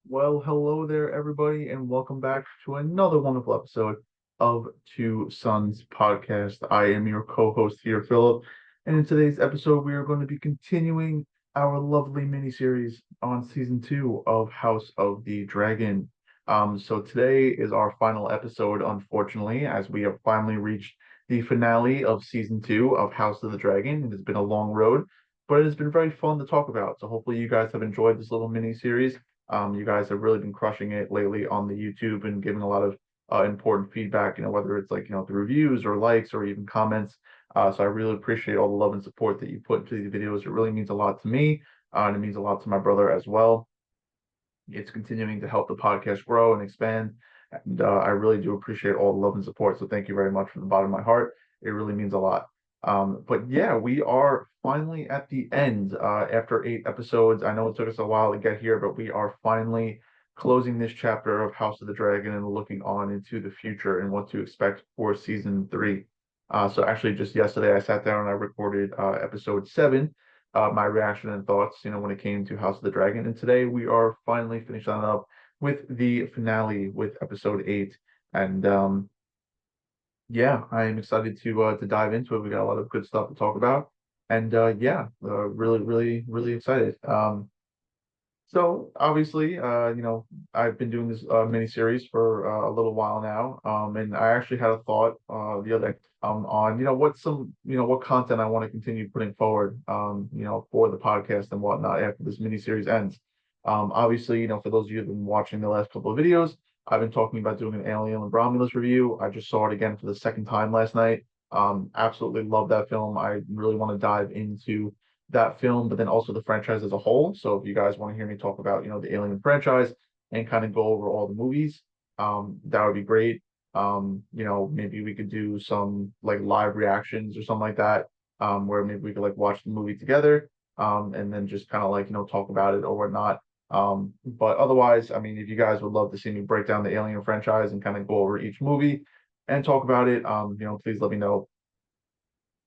Well, hello there, everybody, and welcome back to another wonderful episode of Two Sons Podcast. I am your co-host here, Philip, and in today's episode, we are going to be continuing our lovely mini-series on season two of House of the Dragon. So today is our final episode, unfortunately, as we have finally reached the finale of season two of House of the Dragon. It has been a long road, but it has been very fun to talk about. So hopefully you guys have enjoyed this little mini-series. You guys have really been crushing it lately on the YouTube and giving a lot of important feedback, whether it's like, through reviews or likes or even comments. So I really appreciate all the love and support that you put into these videos. It really means a lot to me, and it means a lot to my brother as well. It's continuing to help the podcast grow and expand. And I really do appreciate all the love and support. So thank you very much from the bottom of my heart. It really means a lot. But yeah, we are finally at the end after 8 episodes. I know it took us a while to get here, but we are finally closing this chapter of House of the Dragon and looking on into the future and what to expect for season three. So actually, just yesterday, I sat down and I recorded episode seven, my reaction and thoughts, when it came to House of the Dragon. And today we are finally finishing up with the finale with episode eight. And yeah, I am excited to dive into it. We got a lot of good stuff to talk about. And yeah, really, really, really excited. So obviously, I've been doing this mini series for a little while now, and I actually had a thought the other on what content I want to continue putting forward, for the podcast and whatnot after this mini series ends. Obviously, for those of you who've been watching the last couple of videos, I've been talking about doing an Alien and Romulus review. I just saw it again for the second time last night. Absolutely love that film. I really want to dive into that film, but then also the franchise as a whole. So if you guys want to hear me talk about, the Alien franchise and kind of go over all the movies, that would be great. Maybe we could do some like live reactions or something like that, where maybe we could like watch the movie together, and then just kind of like, talk about it or whatnot. But otherwise, I mean, if you guys would love to see me break down the Alien franchise and kind of go over each movie and talk about it, please let me know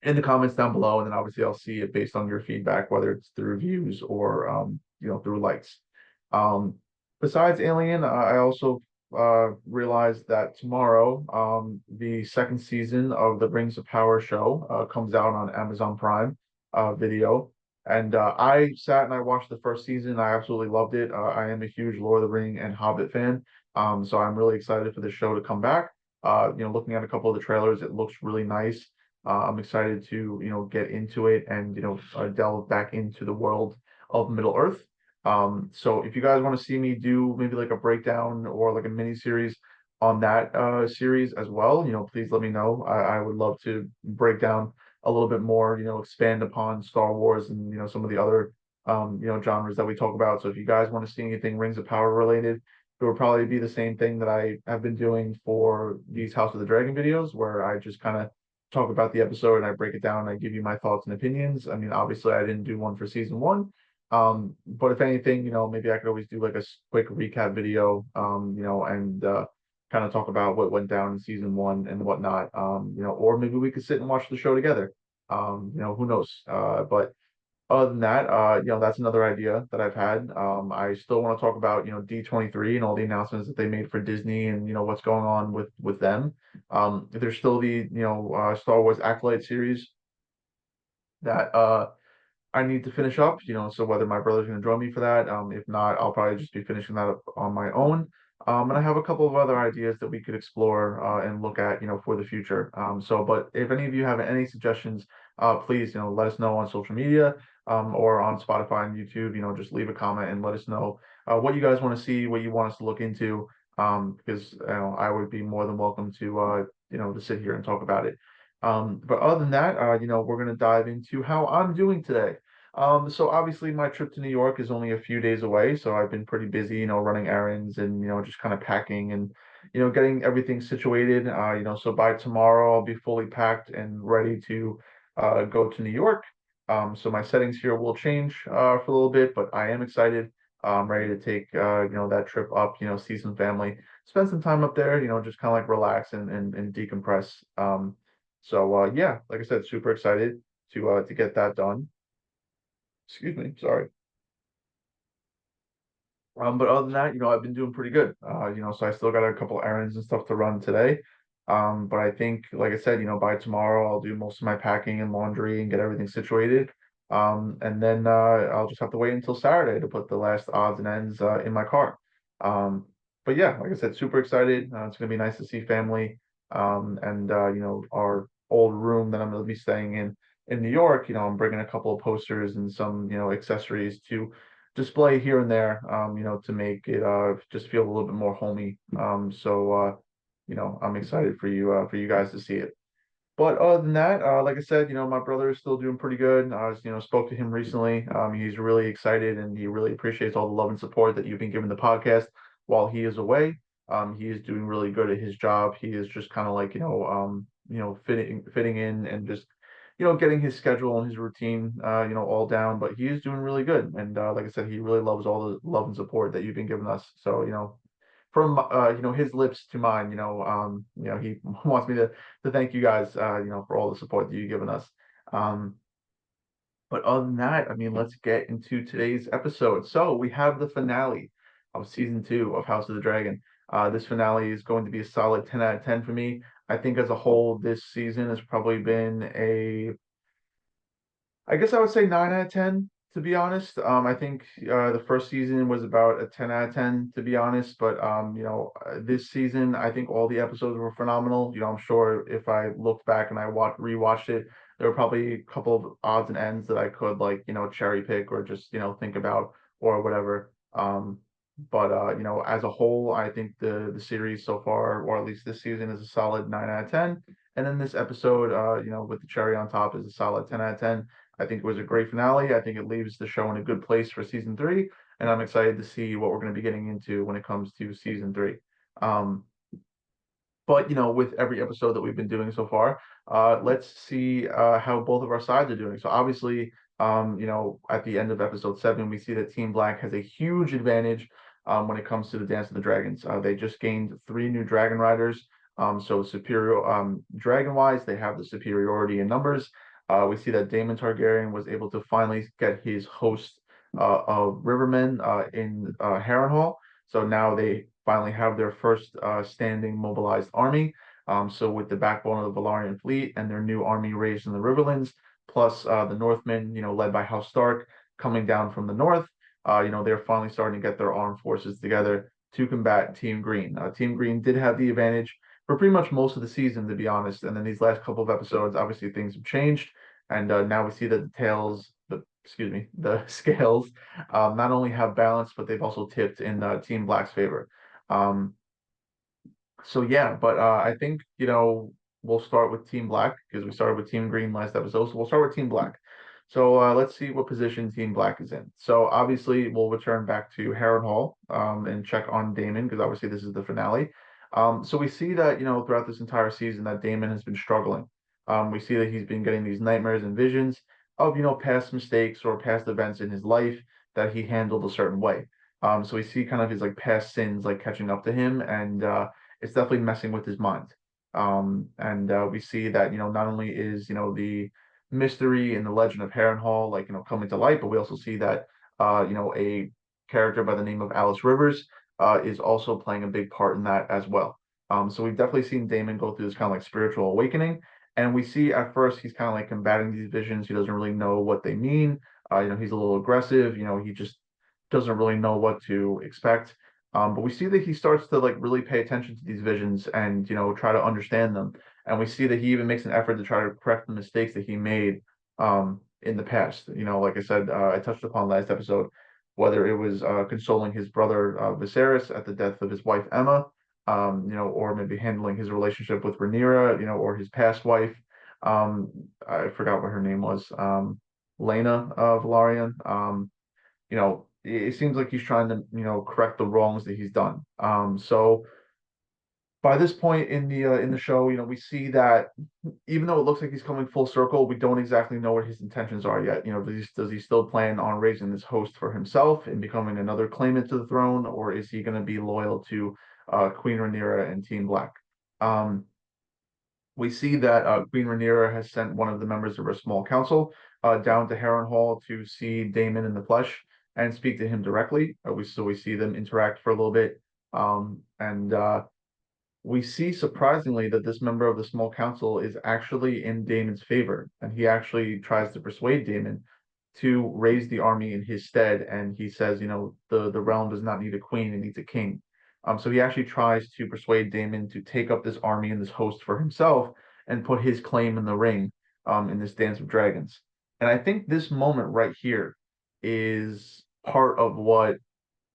in the comments down below, and then obviously I'll see it based on your feedback, whether it's through reviews or through likes. Um, Besides Alien, I also realized that tomorrow the second season of the Rings of Power show comes out on Amazon Prime Video. And I sat and I watched the first season. I absolutely loved it. I am a huge Lord of the Ring and Hobbit fan, so I'm really excited for the show to come back. Looking at a couple of the trailers, it looks really nice. I'm excited to get into it and delve back into the world of Middle Earth. So if you guys want to see me do maybe like a breakdown or like a mini series on that series as well, please let me know. I would love to break down a little bit more, expand upon Star Wars and some of the other genres that we talk about. So if you guys want to see anything Rings of Power related, it would probably be the same thing that I have been doing for these House of the Dragon videos, where I just kind of talk about the episode and I break it down and I give you my thoughts and opinions. I mean, obviously, I didn't do one for season one. But if anything, maybe I could always do like a quick recap video, and kind of talk about what went down in season one and whatnot. Or maybe we could sit and watch the show together. Who knows? But other than that, that's another idea that I've had. I still want to talk about, D23 and all the announcements that they made for Disney and, what's going on with them. There's still the, Star Wars Acolyte series that I need to finish up, so whether my brother's going to join me for that, if not, I'll probably just be finishing that up on my own. And I have a couple of other ideas that we could explore and look at, for the future. But if any of you have any suggestions, please, let us know on social media, or on Spotify and YouTube. Just leave a comment and let us know what you guys want to see, what you want us to look into, because I would be more than welcome to to sit here and talk about it. But other than that, we're going to dive into how I'm doing today. So obviously my trip to New York is only a few days away, so I've been pretty busy, running errands and, just kind of packing and, getting everything situated. So by tomorrow I'll be fully packed and ready to go to New York. So my settings here will change for a little bit, but I am excited. I'm ready to take that trip up, see some family, spend some time up there, just kind of like relax and decompress. Yeah, like I said, super excited to get that done. Excuse me, sorry. But other than that, I've been doing pretty good. So I still got a couple errands and stuff to run today. But I think, like I said, by tomorrow I'll do most of my packing and laundry and get everything situated. And then I'll just have to wait until Saturday to put the last odds and ends in my car. Um, but yeah, like I said, super excited. It's gonna be nice to see family. And our old room that I'm gonna be staying in New York. I'm bringing a couple of posters and some, accessories to display here and there, to make it just feel a little bit more homey. I'm excited for you guys to see it. But other than that, like I said, my brother is still doing pretty good. I was, spoke to him recently. He's really excited and he really appreciates all the love and support that you've been giving the podcast while he is away. He is doing really good at his job. He is just kind of like, fitting in and just, getting his schedule and his routine, all down. But he is doing really good. And like I said, he really loves all the love and support that you've been giving us. So, from his lips to mine, he wants me to thank you guys, for all the support that you've given us. Um, but other than that, I mean, let's get into today's episode. So we have the finale of season 2 of House of the Dragon. This finale is going to be a solid 10 out of 10 for me. I think as a whole, this season has probably been I guess I would say 9 out of 10, to be honest. I think the first season was about a 10 out of 10, to be honest. But this season, I think all the episodes were phenomenal. I'm sure if I looked back and I rewatched it, there were probably a couple of odds and ends that I could, like, cherry pick or just, think about or whatever. But as a whole, I think the series so far, or at least this season, is a solid 9 out of 10. And then this episode, with the cherry on top, is a solid 10 out of 10. I think it was a great finale. I think it leaves the show in a good place for season 3, and I'm excited to see what we're going to be getting into when it comes to season 3. Um, but with every episode that we've been doing so far, let's see how both of our sides are doing. So obviously, at the end of episode 7, we see that Team Black has a huge advantage when it comes to the Dance of the Dragons. They just gained 3 new dragon riders. So superior dragon wise, they have the superiority in numbers. We see that Daemon Targaryen was able to finally get his host of Rivermen in Harrenhal. So now they finally have their first standing mobilized army. So with the backbone of the Valarian fleet and their new army raised in the Riverlands, plus the Northmen, led by House Stark, coming down from the north, they're finally starting to get their armed forces together to combat Team Green. Team Green did have the advantage for pretty much most of the season, to be honest. And then these last couple of episodes, obviously things have changed, and now we see that the scales not only have balance, but they've also tipped in Team Black's favor. Um, so yeah, but I think we'll start with Team Black because we started with Team Green last episode. So we'll start with Team Black. So let's see what position Team Black is in. So obviously we'll return back to Harrenhal and check on Daemon because obviously this is the finale. So we see that throughout this entire season that Daemon has been struggling. We see that he's been getting these nightmares and visions of past mistakes or past events in his life that he handled a certain way. So we see kind of his like past sins like catching up to him, and it's definitely messing with his mind. And we see that not only is the mystery and the legend of Harrenhal like coming to light, but we also see that a character by the name of Alice Rivers is also playing a big part in that as well. So we've definitely seen Damon go through this kind of like spiritual awakening, and we see at first he's kind of like combating these visions. He doesn't really know what they mean. He's a little aggressive. He just doesn't really know what to expect. But we see that he starts to like really pay attention to these visions and try to understand them. And we see that he even makes an effort to try to correct the mistakes that he made in the past. Like I said, I touched upon last episode, whether it was consoling his brother Viserys at the death of his wife Emma, or maybe handling his relationship with Rhaenyra, or his past wife. I forgot what her name was. Lena Velaryon. It seems like he's trying to, correct the wrongs that he's done. So by this point in the show, we see that even though it looks like he's coming full circle, we don't exactly know what his intentions are yet. Does he still plan on raising this host for himself and becoming another claimant to the throne, or is he going to be loyal to Queen Rhaenyra and Team Black? Um, we see that Queen Rhaenyra has sent one of the members of her small council down to Harrenhal to see Daemon in the flesh and speak to him directly. We see them interact for a little bit, and we see surprisingly that this member of the small council is actually in Daemon's favor, and he actually tries to persuade Daemon to raise the army in his stead. And he says, the realm does not need a queen; it needs a king. So he actually tries to persuade Daemon to take up this army and this host for himself and put his claim in the ring, in this dance of dragons. And I think this moment right here is part of what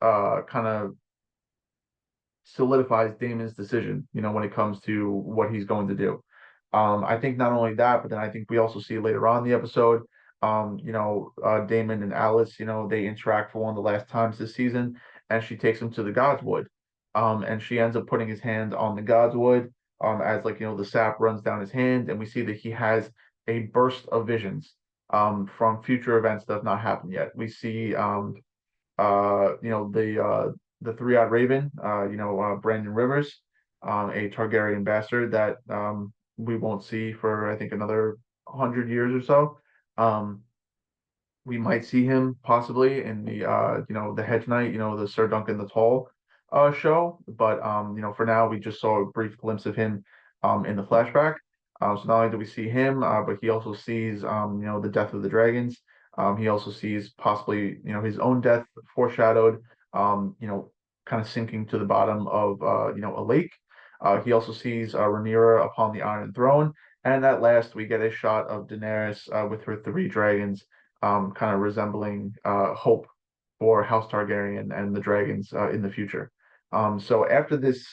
kind of solidifies Damon's decision, when it comes to what he's going to do. I think not only that, but then I think we also see later on in the episode, Damon and Alice, they interact for one of the last times this season, and she takes him to the Godswood. And she ends up putting his hand on the Godswood, as like, the sap runs down his hand, and we see that he has a burst of visions, from future events that have not happened yet. We see, the three-eyed raven, Brandon Rivers, a Targaryen bastard that we won't see for I think another 100 years or so. Um, we might see him possibly in the Hedge Knight, the Sir Duncan the Tall show, but for now we just saw a brief glimpse of him in the flashback. So not only do we see him, but he also sees the death of the dragons. He also sees possibly his own death foreshadowed, um, you know, kind of sinking to the bottom of a lake. He also sees Rhaenyra upon the Iron Throne, and at last we get a shot of Daenerys with her three dragons, kind of resembling hope for House Targaryen and the dragons in the future. So after this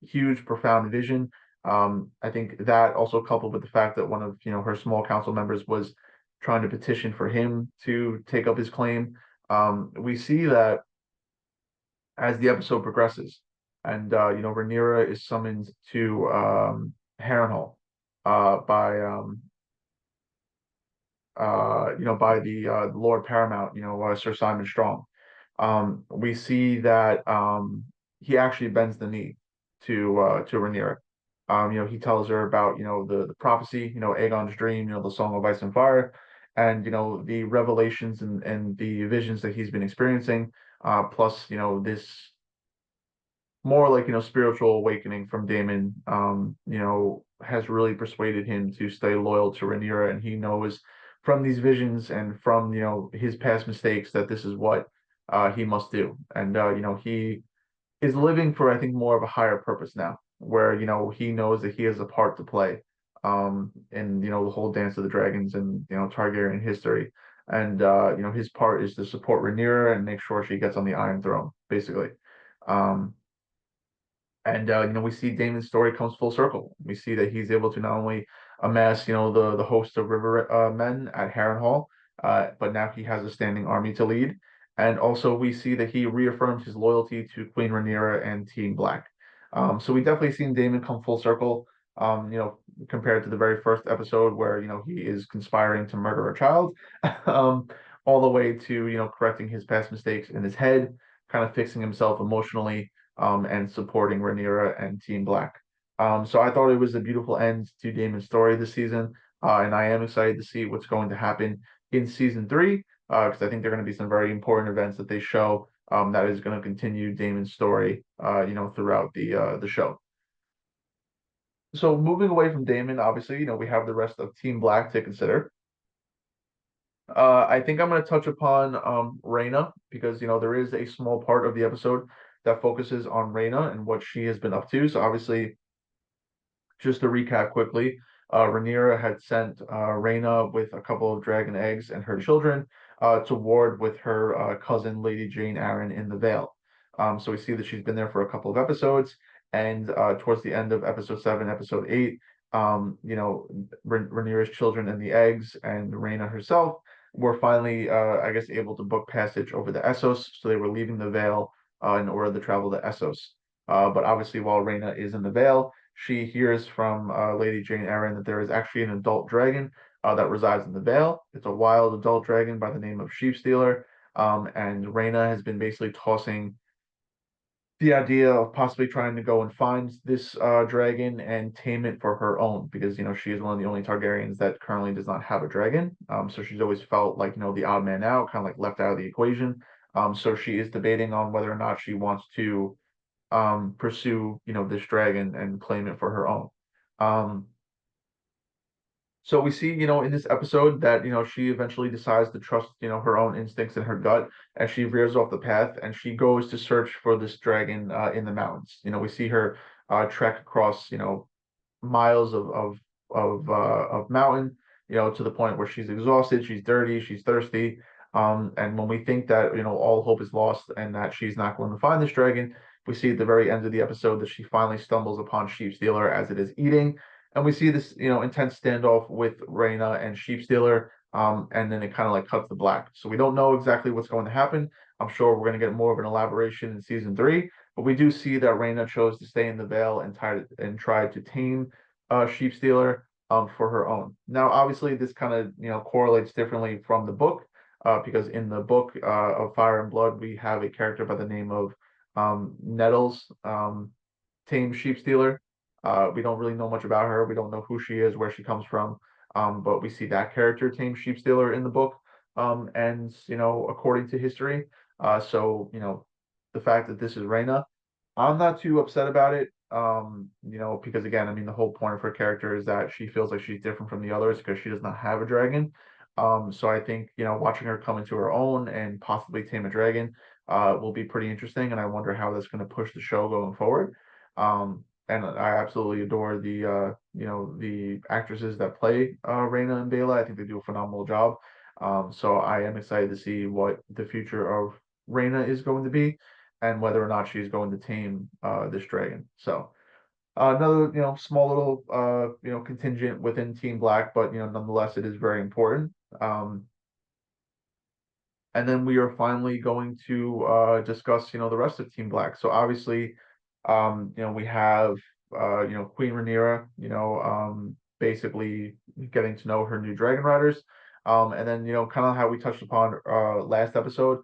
huge, profound vision, I think that also coupled with the fact that one of her small council members was trying to petition for him to take up his claim. We see that as the episode progresses, and Rhaenyra is summoned to Harrenhal by by the Lord Paramount, Sir Simon Strong. We see that he actually bends the knee to Rhaenyra. He tells her about the prophecy, Aegon's dream, the Song of Ice and Fire, and the revelations and the visions that he's been experiencing, plus this more like spiritual awakening from Daemon, has really persuaded him to stay loyal to Rhaenyra, and he knows from these visions and from his past mistakes that this is what he must do. And he is living for I think more of a higher purpose now, where he knows that he has a part to play in the whole Dance of the Dragons and Targaryen history. And his part is to support Rhaenyra and make sure she gets on the Iron Throne, basically. Um, and we see Damon's story comes full circle. We see that he's able to not only amass, the host of river men at Harrenhal, but now he has a standing army to lead. And also we see that he reaffirms his loyalty to Queen Rhaenyra and Team Black. So we definitely seen Daemon come full circle. Compared to the very first episode where he is conspiring to murder a child, um, all the way to correcting his past mistakes in his head, kind of fixing himself emotionally, and supporting Rhaenyra and Team Black. So I thought it was a beautiful end to Daemon's story this season, and I am excited to see what's going to happen in season three, because I think there are going to be some very important events that they show, that is going to continue Daemon's story, throughout the show. So moving away from Daemon, obviously, we have the rest of Team Black to consider. I think I'm going to touch upon Rhaena because there is a small part of the episode that focuses on Rhaena and what she has been up to. So obviously, just to recap quickly, Rhaenyra had sent Rhaena with a couple of dragon eggs and her children to ward with her cousin Lady Jane Arryn in the Vale. So we see that she's been there for a couple of episodes, and towards the end of episode seven, episode eight, Rhaenyra's children and the eggs and Rhaena herself were finally, I guess, able to book passage over the Essos. So they were leaving the Vale in order to travel to Essos. But obviously, while Rhaena is in the Vale, she hears from Lady Jane Arryn that there is actually an adult dragon that resides in the Vale. It's a wild adult dragon by the name of Sheepstealer. And Rhaena has been basically tossing the idea of possibly trying to go and find this dragon and tame it for her own because she is one of the only Targaryens that currently does not have a dragon. So she's always felt like the odd man out, kind of like left out of the equation. So she is debating on whether or not she wants to pursue, this dragon and claim it for her own. Um, so we see, in this episode that, she eventually decides to trust, her own instincts and her gut as she veers off the path and she goes to search for this dragon in the mountains. We see her trek across, miles of mountain, to the point where she's exhausted, she's dirty, she's thirsty. And when we think that, all hope is lost and that she's not going to find this dragon, we see at the very end of the episode that she finally stumbles upon Sheep Stealer as it is eating. And we see this, intense standoff with Reyna and Sheep Stealer. And then it kind of like cuts to black. So we don't know exactly what's going to happen. I'm sure we're going to get more of an elaboration in season three. But we do see that Reyna chose to stay in the Vale and tried to tame Sheep Stealer for her own. Now, obviously, this kind of correlates differently from the book because in the book of Fire and Blood, we have a character by the name of Nettles, tame sheep stealer. We don't really know much about her. We don't know who she is, where she comes from. But we see that character, tame sheep stealer, in the book. And according to history, so the fact that this is Reyna, I'm not too upset about it. Because again, I mean, the whole point of her character is that she feels like she's different from the others because she does not have a dragon. So I think, watching her come into her own and possibly tame a dragon, will be pretty interesting. And I wonder how that's going to push the show going forward. And I absolutely adore the actresses that play Reyna and Bela. I think they do a phenomenal job. So I am excited to see what the future of Reyna is going to be and whether or not she's going to tame this dragon. So another small little contingent within Team Black, but nonetheless it is very important. Um, and then we are finally going to discuss the rest of Team Black. So obviously, we have Queen Rhaenyra, basically getting to know her new Dragon Riders. And then kind of how we touched upon last episode,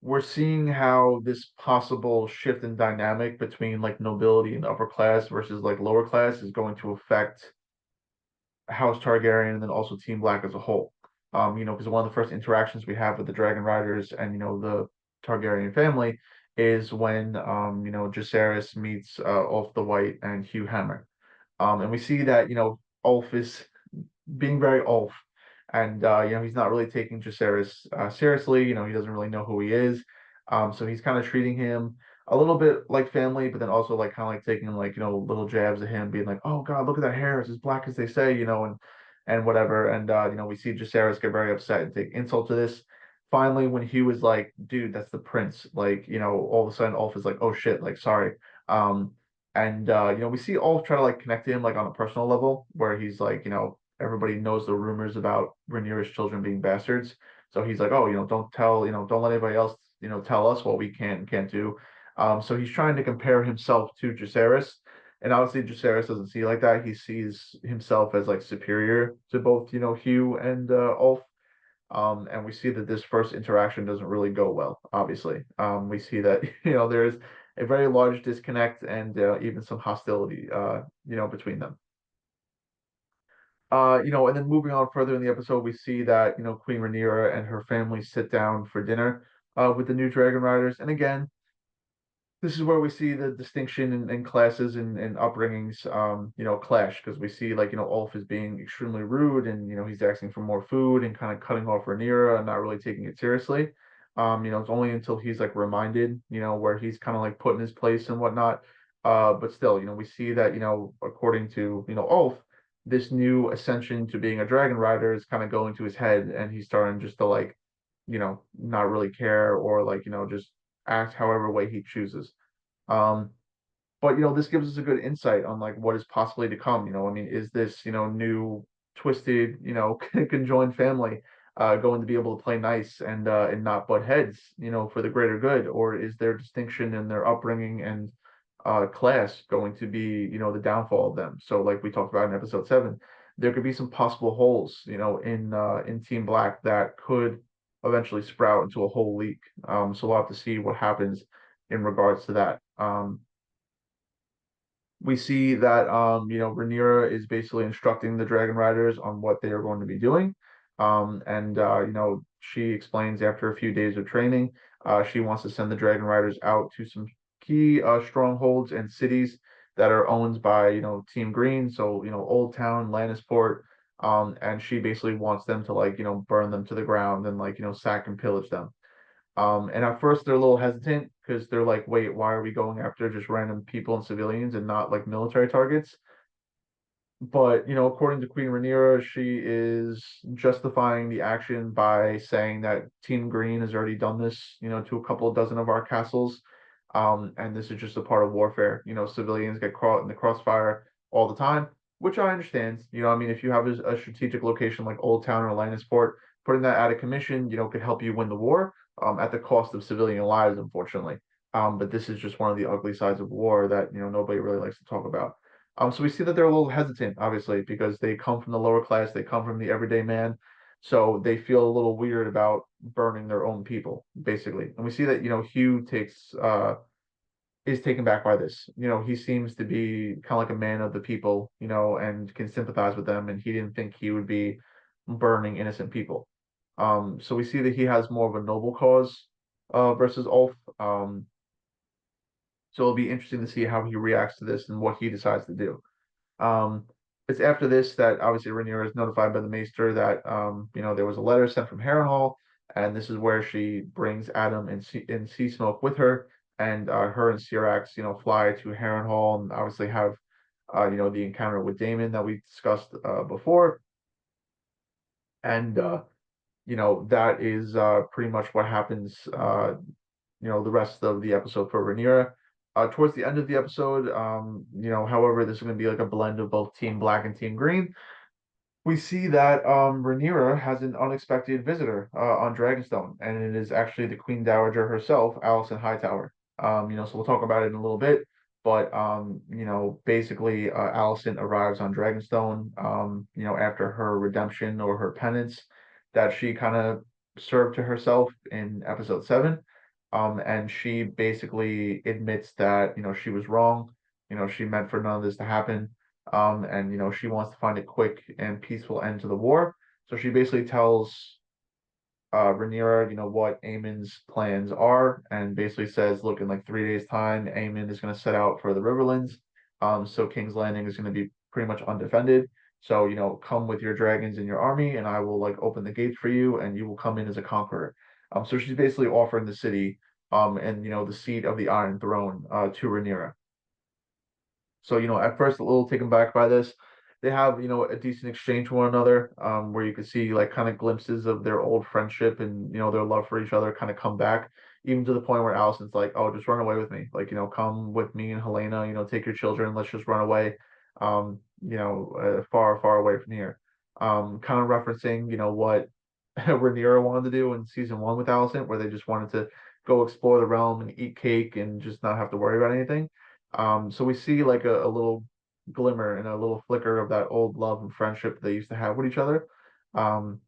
we're seeing how this possible shift in dynamic between like nobility and upper class versus like lower class is going to affect House Targaryen and then also Team Black as a whole. Because one of the first interactions we have with the Dragon Riders and the Targaryen family is when Jacaerys meets Ulf the White and Hugh Hammer. And we see that Ulf is being very Ulf. And he's not really taking Jacaerys seriously. He doesn't really know who he is. So he's kind of treating him a little bit like family, but then also like kind of like taking like little jabs at him, being like, "Oh God, look at that hair! It's as black as they say," and whatever. And we see Jacaerys get very upset and take insult to this. Finally, when Hugh was like, "Dude, that's the prince," like all of a sudden Ulf is like, "Oh shit!" Like, sorry. And we see Ulf try to like connect to him like on a personal level, where he's like, everybody knows the rumors about Rhaenyra's children being bastards. So he's like, oh, don't tell, don't let anybody else, tell us what we can and can't do. So he's trying to compare himself to Jacaerys. And obviously Jacaerys doesn't see it like that. He sees himself as like superior to both, Hugh and Ulf. And we see that this first interaction doesn't really go well, obviously. We see that, there's a very large disconnect and even some hostility, between them. And then moving on further in the episode, we see that, Queen Rhaenyra and her family sit down for dinner with the new Dragon Riders. And again, this is where we see the distinction in classes and upbringings, clash because we see like, Ulf is being extremely rude and, he's asking for more food and kind of cutting off Rhaenyra and not really taking it seriously. It's only until he's like reminded, where he's kind of like put in his place and whatnot. But still, we see that, according to, Ulf, this new ascension to being a dragon rider is kind of going to his head and he's starting just to like, not really care or like, just act however way he chooses. Um, but this gives us a good insight on like what is possibly to come. I mean, is this new twisted conjoined family going to be able to play nice and not butt heads for the greater good, or is their distinction in their upbringing and class going to be the downfall of them? So like we talked about in episode 7, there could be some possible holes in Team Black that could eventually sprout into a whole leak. So we'll have to see what happens in regards to that. We see that Rhaenyra is basically instructing the Dragon Riders on what they are going to be doing. And she explains after a few days of training, she wants to send the Dragon Riders out to some key strongholds and cities that are owned by Team Green. So Old Town, Lannisport, and she basically wants them to like burn them to the ground and like sack and pillage them. And at first they're a little hesitant because they're like, wait, why are we going after just random people and civilians and not like military targets? But according to Queen Rhaenyra, she is justifying the action by saying that Team Green has already done this, to a couple of dozen of our castles, and this is just a part of warfare. Civilians get caught in the crossfire all the time, which I understand. I mean, if you have a strategic location like Old Town or Lannisport, putting that out of commission, could help you win the war, at the cost of civilian lives, unfortunately. But this is just one of the ugly sides of war that nobody really likes to talk about. So we see that they're a little hesitant, obviously, because they come from the lower class, they come from the everyday man, so they feel a little weird about burning their own people, basically. And we see that Hugh takes is taken back by this. He seems to be kind of like a man of the people, and can sympathize with them, and he didn't think he would be burning innocent people. So we see that he has more of a noble cause versus Ulf. So it'll be interesting to see how he reacts to this and what he decides to do. Um, it's after this that obviously Rhaenyra is notified by the Maester that there was a letter sent from Harrenhal, and this is where she brings Adam and Sea Smoke with her, and her and Syrax, fly to Harrenhal and obviously have the encounter with Daemon that we discussed before, and that is pretty much what happens. The rest of the episode for Rhaenyra. Towards the end of the episode, however, this is going to be like a blend of both Team Black and Team Green. We see that Rhaenyra has an unexpected visitor on Dragonstone, and it is actually the Queen Dowager herself, Alicent Hightower. So we'll talk about it in a little bit, but basically, Alicent arrives on Dragonstone, after her redemption or her penance that she kind of served to herself in episode 7. And she basically admits that, she was wrong. She meant for none of this to happen, and she wants to find a quick and peaceful end to the war. So she basically tells Rhaenyra, what Aemon's plans are, and basically says, look, in like 3 days' time, Aemon is going to set out for the Riverlands. So King's Landing is going to be pretty much undefended. So come with your dragons and your army, and I will like open the gates for you, and you will come in as a conqueror. So she's basically offering the city, and the seat of the Iron Throne, to Rhaenyra. So, at first a little taken back by this. They have, a decent exchange with one another, where you can see like kind of glimpses of their old friendship and, their love for each other kind of come back, even to the point where Allison's like, oh, just run away with me. Like, come with me and Helena, take your children, let's just run away, far, far away from here. Kind of referencing, what Rhaenyra wanted to do in season 1 with Alicent, where they just wanted to go explore the realm and eat cake and just not have to worry about anything. So we see like a little glimmer and a little flicker of that old love and friendship they used to have with each other. Um,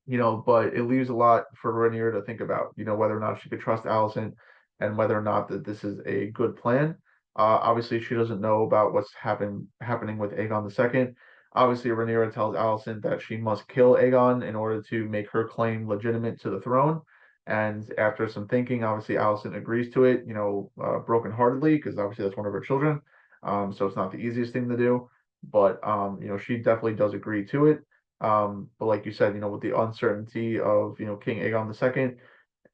but it leaves a lot for Rhaenyra to think about, whether or not she could trust Alicent and whether or not that this is a good plan. Obviously, she doesn't know about what's happening with Aegon II. Obviously, Rhaenyra tells Alicent that she must kill Aegon in order to make her claim legitimate to the throne. And after some thinking, obviously Alicent agrees to it, brokenheartedly, because obviously that's one of her children. So it's not the easiest thing to do, but she definitely does agree to it. But like you said, with the uncertainty of, King Aegon II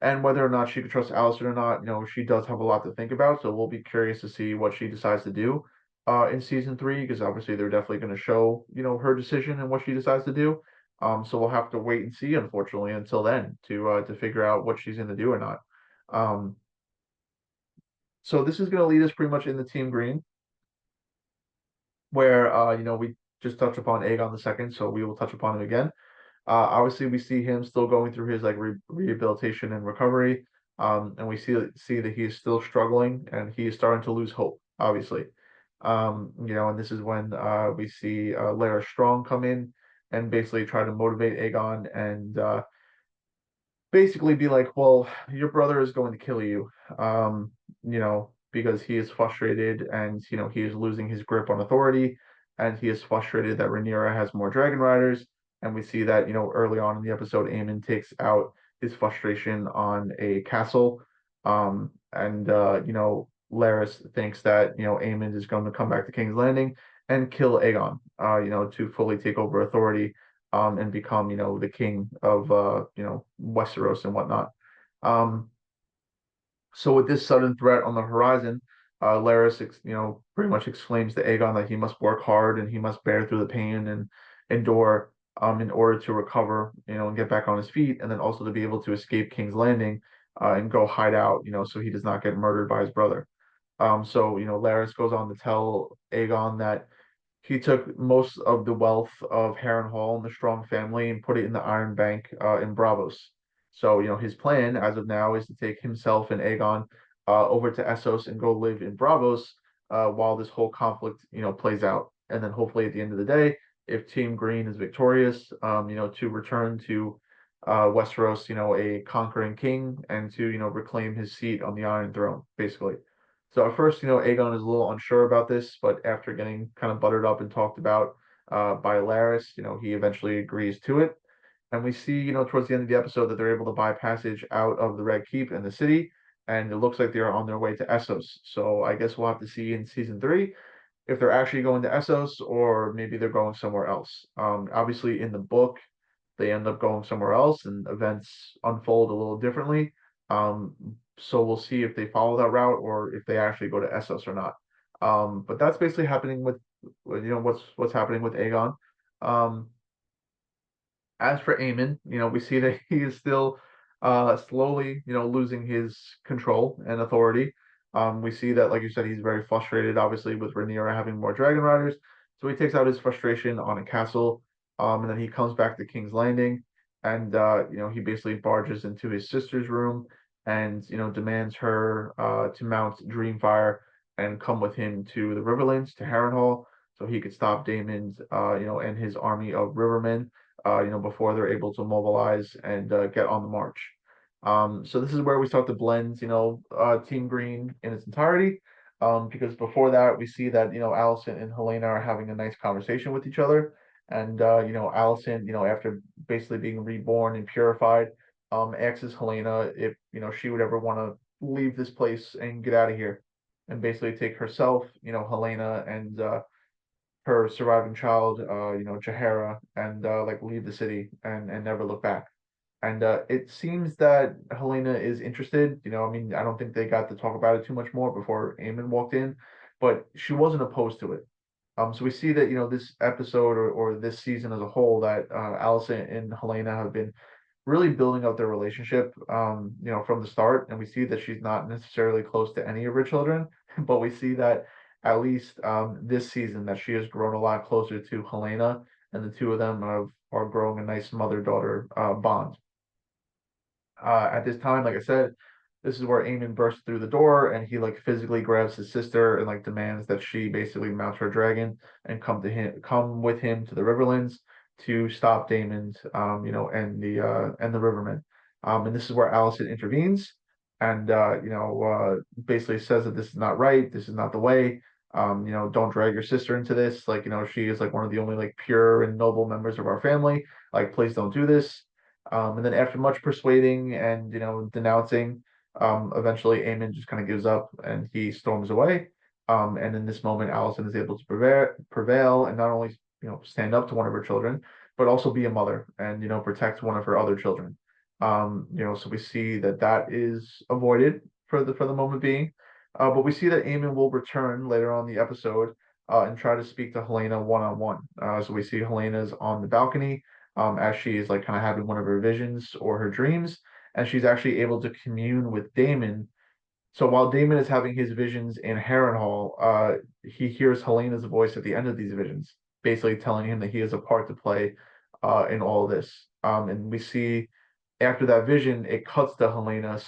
and whether or not she could trust Alicent or not, she does have a lot to think about. So we'll be curious to see what she decides to do in season 3, because obviously they're definitely going to show, her decision and what she decides to do. So we'll have to wait and see, unfortunately, until then to figure out what she's going to do or not. Um, so this is going to lead us pretty much in the Team Green, where we just touched upon Aegon II, so we will touch upon him again. Obviously, we see him still going through his like rehabilitation and recovery, and we see that he is still struggling and he is starting to lose hope. Obviously, and this is when we see Lara Strong come in and basically try to motivate Aegon and basically be like, well, your brother is going to kill you, because he is frustrated and he is losing his grip on authority, and he is frustrated that Rhaenyra has more dragon riders. And we see that, early on in the episode, Aemon takes out his frustration on a castle. And Larys thinks that, Aemon is going to come back to King's Landing and kill Aegon, to fully take over authority, and become, the king of, Westeros and whatnot. Um, so with this sudden threat on the horizon, Larys, pretty much exclaims to Aegon that he must work hard and he must bear through the pain and endure, in order to recover, and get back on his feet, and then also to be able to escape King's Landing, and go hide out, so he does not get murdered by his brother. So, Larys goes on to tell Aegon that he took most of the wealth of Harrenhal and the Strong family and put it in the Iron Bank, in Bravos. So, his plan as of now is to take himself and Aegon, over to Essos and go live in Bravos, while this whole conflict, plays out. And then hopefully at the end of the day, if Team Green is victorious, to return to, Westeros, a conquering king, and to, reclaim his seat on the Iron Throne, basically. So at first, Aegon is a little unsure about this, but after getting kind of buttered up and talked about, by Larys, he eventually agrees to it. And we see, towards the end of the episode that they're able to buy passage out of the Red Keep and the city, and it looks like they are on their way to Essos. So I guess we'll have to see in season three if they're actually going to Essos or maybe they're going somewhere else. Obviously, in the book, they end up going somewhere else and events unfold a little differently. Um, so we'll see if they follow that route or if they actually go to Essos or not. But that's basically happening with, what's happening with Aegon. Um, as for Aemon, we see that he is still, slowly, losing his control and authority. We see that, like you said, he's very frustrated, obviously, with Rhaenyra having more dragon riders. So he takes out his frustration on a castle, and then he comes back to King's Landing, and he basically barges into his sister's room and demands her, to mount Dreamfire and come with him to the Riverlands to Harrenhal, so he could stop Daemon's, and his army of Rivermen, before they're able to mobilize and, get on the march. So this is where we start to blend, Team Green in its entirety. Because before that, we see that, Alicent and Helena are having a nice conversation with each other. And, Alicent, after basically being reborn and purified, asks Helena if, she would ever want to leave this place and get out of here and basically take herself, Helena, and, her surviving child, Jahara, and, like leave the city and never look back. And, it seems that Helena is interested. I mean, I don't think they got to talk about it too much more before Aemon walked in, but she wasn't opposed to it. So we see that, this episode, or this season as a whole, that, Alicent and Helena have been really building up their relationship, from the start. And we see that she's not necessarily close to any of her children, but we see that at least, this season, that she has grown a lot closer to Helena, and the two of them are growing a nice mother-daughter, bond. At this time, like I said, this is where Aemon bursts through the door and he like physically grabs his sister and like demands that she basically mount her dragon and come with him to the Riverlands to stop Daemon's, and the Rivermen. And this is where Alicent intervenes and, basically says that this is not right, this is not the way. Don't drag your sister into this. Like, she is like one of the only like pure and noble members of our family. Like, please don't do this. And then after much persuading and, denouncing, eventually Aemon just kind of gives up and he storms away. And in this moment, Alicent is able to prevail and not only, stand up to one of her children, but also be a mother and, protect one of her other children. So we see that that is avoided for the moment being. But we see that Aemon will return later on in the episode, and try to speak to Helena one on one. So we see Helena's on the balcony, as she is like kind of having one of her visions or her dreams, and she's actually able to commune with Daemon. So while Daemon is having his visions in Harrenhal, he hears Helena's voice at the end of these visions, basically telling him that he has a part to play, in all of this. And we see after that vision, it cuts to Helena,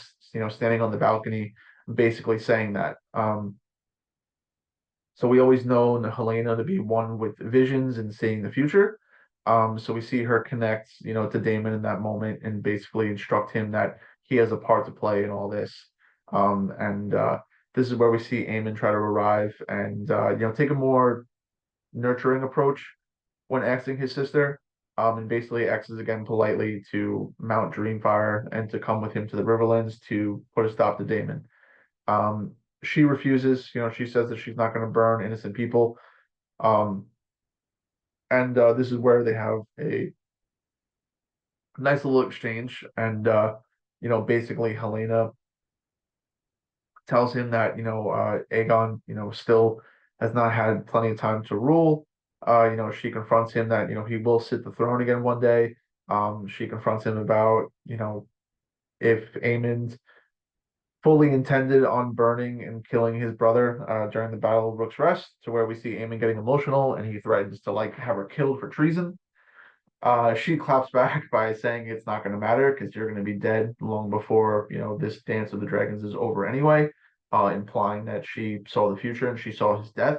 standing on the balcony, basically saying that. So we always known Helena to be one with visions and seeing the future. So we see her connect, to Daemon in that moment and basically instruct him that he has a part to play in all this. And this is where we see Aemon try to arrive and, take a more nurturing approach when asking his sister. and basically asks again politely to mount Dreamfire and to come with him to the Riverlands to put a stop to Daemon. Um, she refuses. She says that she's not going to burn innocent people. Um, and this is where they have a nice little exchange. And basically Helena tells him that Aegon still has not had plenty of time to rule. She confronts him that he will sit the throne again one day. She confronts him about if Aemond fully intended on burning and killing his brother during the Battle of Rook's Rest, to where we see Aemond getting emotional and he threatens to like have her killed for treason. She claps back by saying it's not going to matter because you're going to be dead long before this dance of the dragons is over anyway, implying that she saw the future and she saw his death,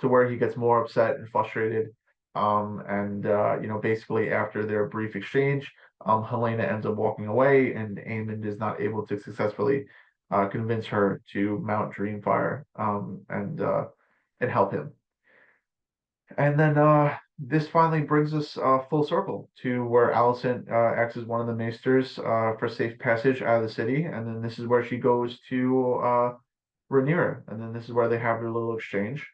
to where he gets more upset and frustrated. And basically after their brief exchange, Helena ends up walking away, and Aemond is not able to successfully convince her to mount Dreamfire and help him. And then this finally brings us full circle to where Alicent acts as one of the maesters for safe passage out of the city, and then this is where she goes to Rhaenyra, and then this is where they have their little exchange.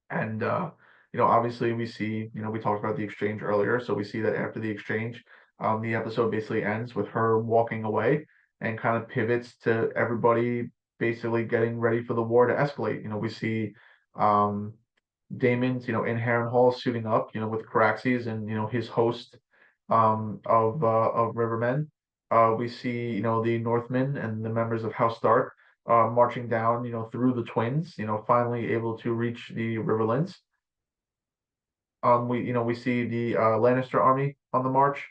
And obviously we see, we talked about the exchange earlier, so we see that after the exchange, the episode basically ends with her walking away and kind of pivots to everybody basically getting ready for the war to escalate. We see Daemon's, in Harrenhal suiting up, with Caraxes and his host of Rivermen. We see, the Northmen and the members of House Stark marching down, through the Twins, finally able to reach the Riverlands. We see the Lannister army on the march.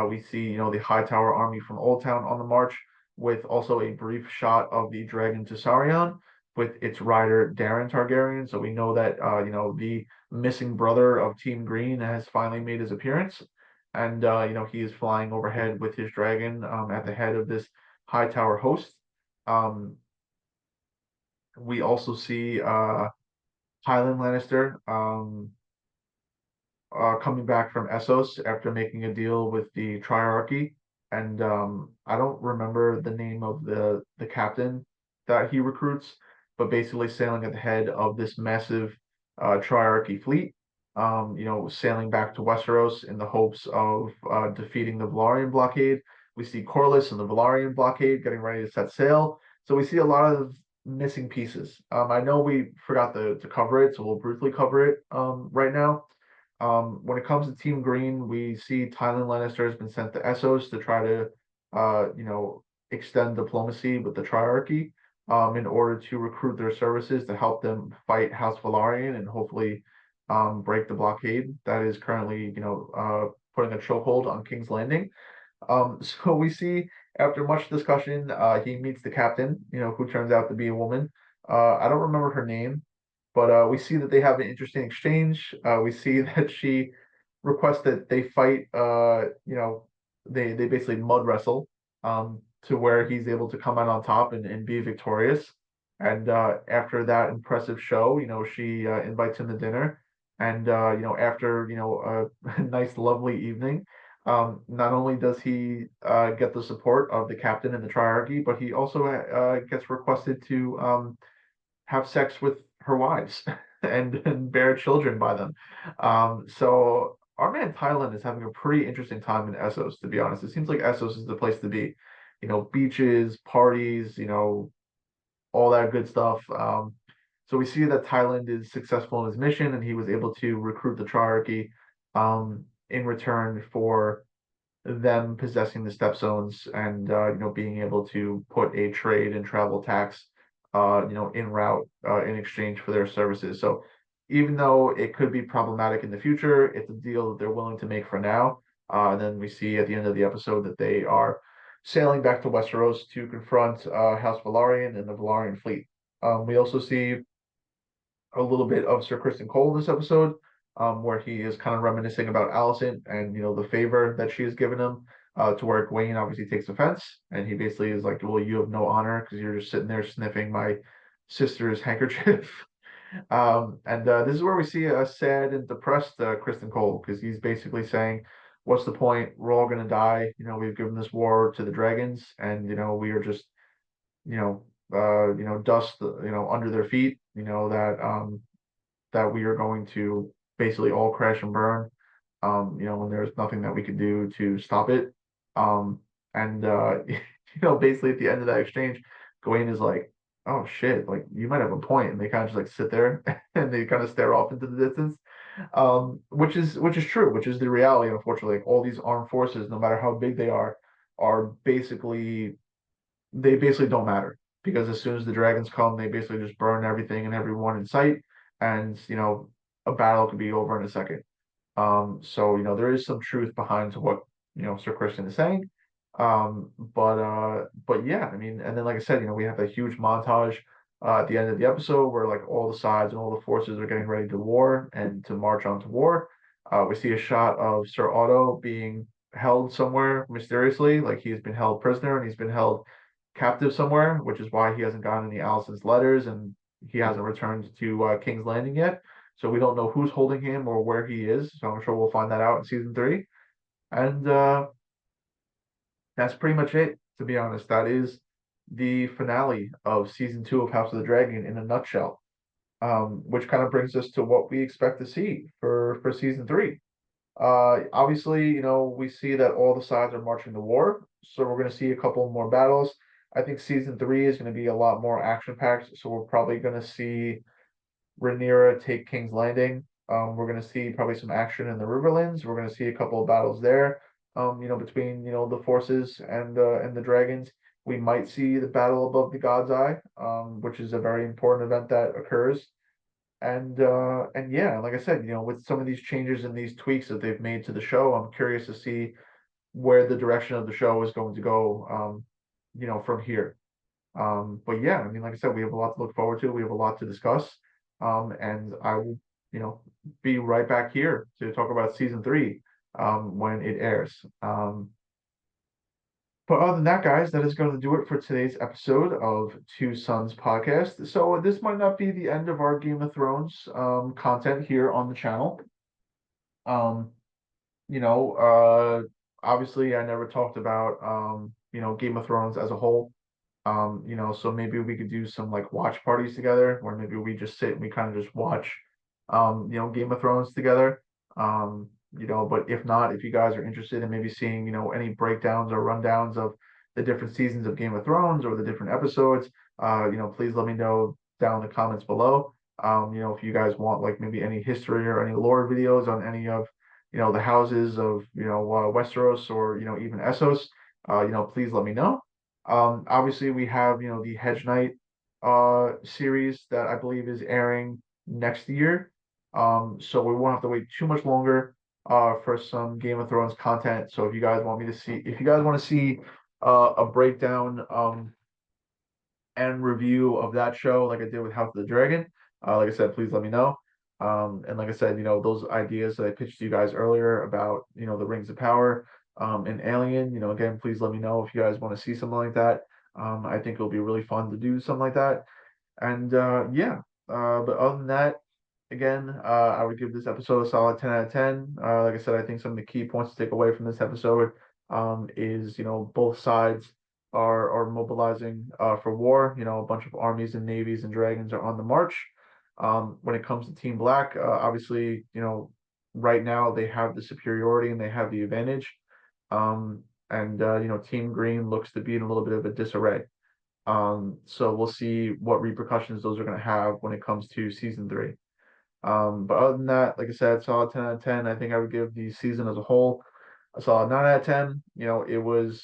We see, the Hightower army from Old Town on the march, with also a brief shot of the dragon Tessarion with its rider Daeron Targaryen. So we know that the missing brother of Team Green has finally made his appearance, and he is flying overhead with his dragon at the head of this Hightower host. Um, we also see Tywin Lannister coming back from Essos after making a deal with the Triarchy, and I don't remember the name of the captain that he recruits, but basically sailing at the head of this massive Triarchy fleet. Sailing back to Westeros in the hopes of defeating the Velaryon blockade. We see Corlys and the Velaryon blockade getting ready to set sail. So we see a lot of missing pieces. I know we forgot to cover it, so we'll briefly cover it right now. When it comes to Team Green, we see Tywin Lannister has been sent to Essos to try to, extend diplomacy with the Triarchy, in order to recruit their services to help them fight House Velaryon and hopefully, break the blockade that is currently, putting a chokehold on King's Landing. So we see after much discussion, he meets the captain, who turns out to be a woman. I don't remember her name, but we see that they have an interesting exchange. We see that she requests that they fight. They basically mud wrestle to where he's able to come out on top and be victorious. And after that impressive show, she invites him to dinner. And after a nice, lovely evening, not only does he get the support of the captain and the Triarchy, but he also gets requested to have sex with her wives and bear children by them. So our man Thailand is having a pretty interesting time in Essos, to be honest. It seems like Essos is the place to be. Beaches, parties, all that good stuff. So we see that Thailand is successful in his mission, and he was able to recruit the Triarchy in return for them possessing the stepstones and being able to put a trade and travel tax in route in exchange for their services. So even though it could be problematic in the future, it's a deal that they're willing to make for now. And then we see at the end of the episode that they are sailing back to Westeros to confront House Velaryon and the Velaryon fleet. We also see a little bit of Sir Kristen Cole in this episode, where he is kind of reminiscing about Alicent and the favor that she has given him. To where Gawain obviously takes offense, and he basically is like, "Well, you have no honor because you're just sitting there sniffing my sister's handkerchief." And this is where we see a sad and depressed Kristen Cole, because he's basically saying, "What's the point? We're all gonna die. We've given this war to the dragons, and we are just dust under their feet. That we are going to basically all crash and burn. When there's nothing that we can do to stop it. Um, and basically at the end of that exchange, Gawain is like, "Oh shit, like you might have a point," and they kind of just like sit there and they kind of stare off into the distance. Which is true, which is the reality, unfortunately. Like all these armed forces, no matter how big they are basically they basically don't matter because as soon as the dragons come, they basically just burn everything and everyone in sight, and a battle could be over in a second. So there is some truth behind to what Sir Christian is saying. But yeah, I mean, and then like I said, we have a huge montage at the end of the episode where like all the sides and all the forces are getting ready to war and to march on to war. We see a shot of Sir Otto being held somewhere mysteriously, like he's been held prisoner and he's been held captive somewhere, which is why he hasn't gotten any Allison's letters and he hasn't returned to King's Landing yet. So we don't know who's holding him or where he is. So I'm sure we'll find that out in season three. And that's pretty much it, to be honest. That is the finale of season two of House of the Dragon in a nutshell. Which kind of brings us to what we expect to see for season three. Obviously, we see that all the sides are marching to war, so we're going to see a couple more battles. I think season three is going to be a lot more action packed, so we're probably going to see Rhaenyra take King's Landing. We're going to see probably some action in the Riverlands. We're going to see a couple of battles there. Between the forces and the dragons. We might see the battle above the God's Eye, which is a very important event that occurs. And yeah, like I said, with some of these changes and these tweaks that they've made to the show, I'm curious to see where the direction of the show is going to go. From here. But yeah, I mean, like I said, we have a lot to look forward to. We have a lot to discuss. And I will, you know, be right back here to talk about season three when it airs. But other than that, guys, that is going to do it for today's episode of Two Sons Podcast. So this might not be the end of our Game of Thrones content here on the channel. Um, you know, uh, Obviously, I never talked about Game of Thrones as a whole. So maybe we could do some like watch parties together, where maybe we just sit and we kind of just watch, Game of Thrones together. But if not, if you guys are interested in maybe seeing, any breakdowns or rundowns of the different seasons of Game of Thrones or the different episodes, please let me know down in the comments below. If you guys want like maybe any history or any lore videos on any of, the houses of, Westeros or, even Essos, please let me know. Obviously, we have the Hedge Knight series that I believe is airing next year. So we won't have to wait too much longer for some Game of Thrones content. So if you guys want to see a breakdown and review of that show, like I did with House of the Dragon, like I said, please let me know. And like I said, those ideas that I pitched to you guys earlier about, the Rings of Power, and Alien, again, please let me know if you guys want to see something like that. I think it'll be really fun to do something like that. And yeah, but other than that, again, I would give this episode a solid 10 out of 10. Like I said, I think some of the key points to take away from this episode is, both sides are mobilizing for war. A bunch of armies and navies and dragons are on the march. When it comes to Team Black, obviously, right now they have the superiority and they have the advantage. And Team Green looks to be in a little bit of a disarray. So we'll see what repercussions those are going to have when it comes to season three. But other than that, like I said, solid 10 out of 10. I think I would give the season as a whole a solid 9 out of 10. It was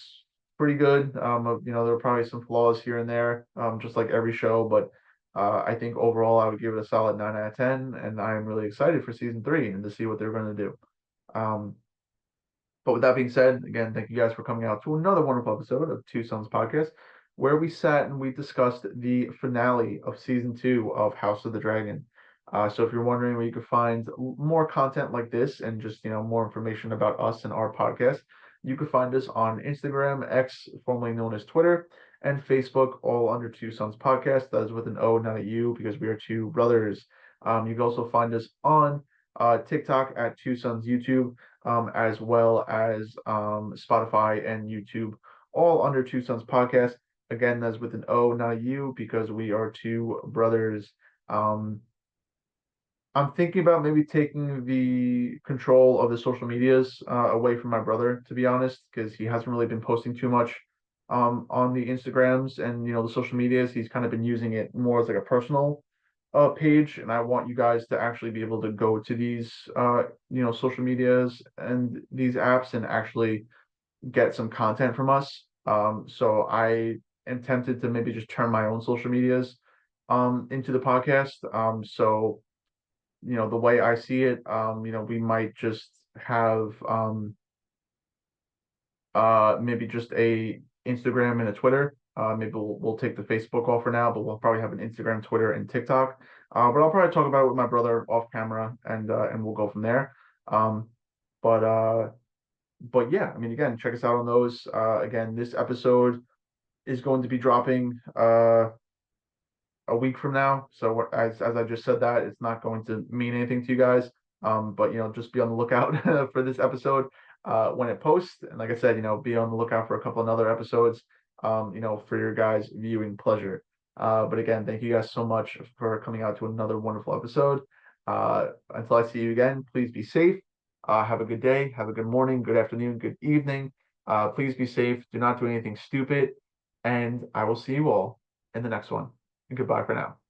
pretty good. There were probably some flaws here and there, just like every show, but I think overall I would give it a solid 9 out of 10, and I'm really excited for season three and to see what they're going to do. Um, but with that being said, again, thank you guys for coming out to another wonderful episode of Two Sons Podcast, where we sat and we discussed the finale of season two of House of the Dragon. So if you're wondering where you could find more content like this and just more information about us and our podcast, you could find us on Instagram, X, formerly known as Twitter, and Facebook, all under Two Sons Podcast. That is with an O, not a U, because we are two brothers. You can also find us on TikTok at Two Sons YouTube, as well as Spotify and YouTube, all under Two Sons Podcast. Again, that's with an O, not a U, because we are two brothers. Um, I'm thinking about maybe taking the control of the social medias away from my brother, to be honest, because he hasn't really been posting too much on the Instagrams and the social medias. He's kind of been using it more as like a personal page, and I want you guys to actually be able to go to these social medias and these apps and actually get some content from us. So I am tempted to maybe just turn my own social medias into the podcast. So the way I see it, we might just have maybe just a Instagram and a Twitter. Maybe we'll take the Facebook off for now, but we'll probably have an Instagram, Twitter, and TikTok. But I'll probably talk about it with my brother off camera, and we'll go from there. Um, but uh, but yeah, I mean, again, check us out on those. Again, this episode is going to be dropping a week from now. So as I just said that, it's not going to mean anything to you guys. But just be on the lookout for this episode when it posts. And like I said, be on the lookout for a couple of other episodes, for your guys' viewing pleasure. But again, thank you guys so much for coming out to another wonderful episode. Until I see you again, please be safe. Have a good day, have a good morning, good afternoon, good evening. Please be safe. Do not do anything stupid. And I will see you all in the next one. And goodbye for now.